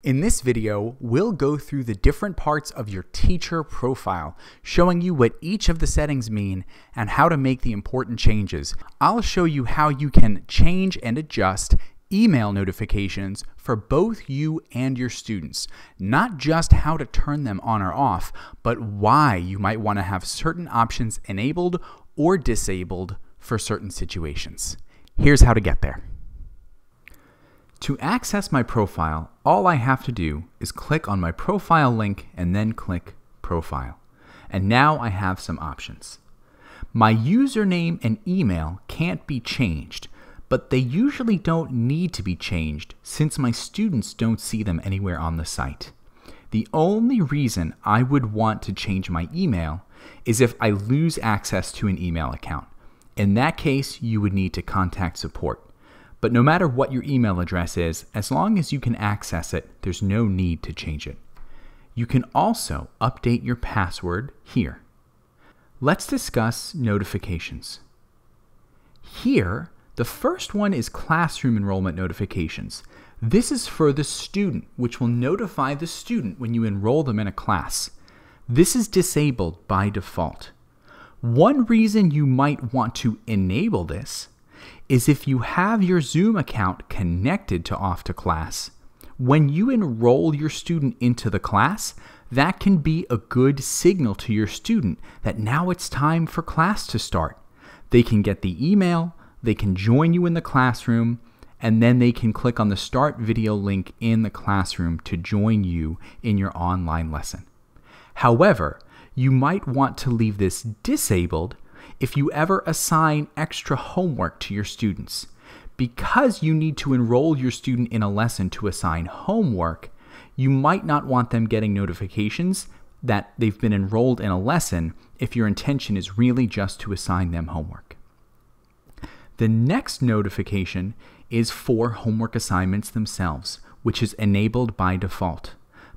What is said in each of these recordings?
In this video, we'll go through the different parts of your teacher profile, showing you what each of the settings mean and how to make the important changes. I'll show you how you can change and adjust email notifications for both you and your students. Not just how to turn them on or off, but why you might want to have certain options enabled or disabled for certain situations. Here's how to get there. To access my profile, all I have to do is click on my profile link and then click Profile. And now I have some options. My username and email can't be changed, but they usually don't need to be changed since my students don't see them anywhere on the site. The only reason I would want to change my email is if I lose access to an email account. In that case, you would need to contact support. But no matter what your email address is, as long as you can access it, there's no need to change it. You can also update your password here. Let's discuss notifications. Here, the first one is classroom enrollment notifications. This is for the student, which will notify the student when you enroll them in a class. This is disabled by default. One reason you might want to enable this is if you have your Zoom account connected to Off to Class. When you enroll your student into the class, that can be a good signal to your student that now it's time for class to start. They can get the email, they can join you in the classroom, and then they can click on the Start video link in the classroom to join you in your online lesson. However, you might want to leave this disabled if you ever assign extra homework to your students. Because you need to enroll your student in a lesson to assign homework, you might not want them getting notifications that they've been enrolled in a lesson if your intention is really just to assign them homework. The next notification is for homework assignments themselves, which is enabled by default.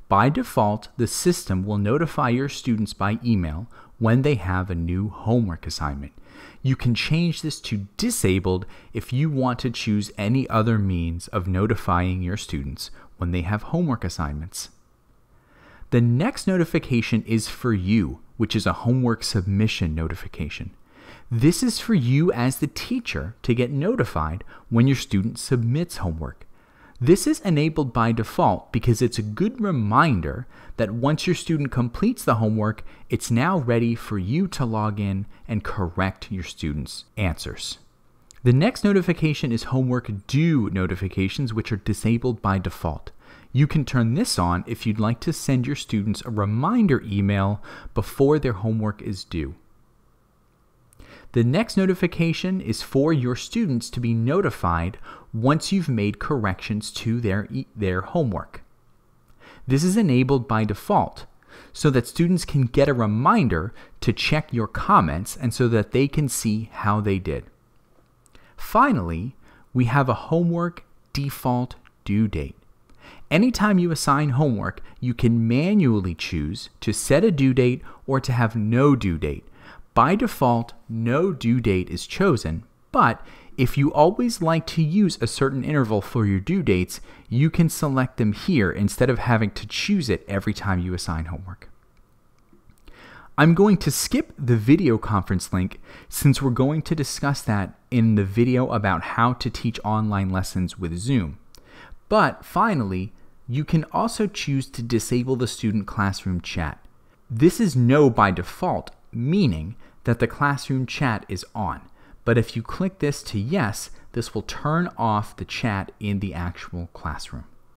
By default, the system will notify your students by email when they have a new homework assignment. You can change this to disabled if you want to choose any other means of notifying your students when they have homework assignments. The next notification is for you, which is a homework submission notification. This is for you as the teacher to get notified when your student submits homework. This is enabled by default because it's a good reminder that once your student completes the homework, it's now ready for you to log in and correct your student's answers. The next notification is homework due notifications, which are disabled by default. You can turn this on if you'd like to send your students a reminder email before their homework is due. The next notification is for your students to be notified once you've made corrections to their homework. This is enabled by default so that students can get a reminder to check your comments and so that they can see how they did. Finally, we have a homework default due date. Anytime you assign homework, you can manually choose to set a due date or to have no due date. By default, no due date is chosen, but if you always like to use a certain interval for your due dates, you can select them here instead of having to choose it every time you assign homework. I'm going to skip the video conference link since we're going to discuss that in the video about how to teach online lessons with Zoom. But finally, you can also choose to disable the student classroom chat. This is no by default, meaning that the classroom chat is on. But if you click this to yes, this will turn off the chat in the actual classroom.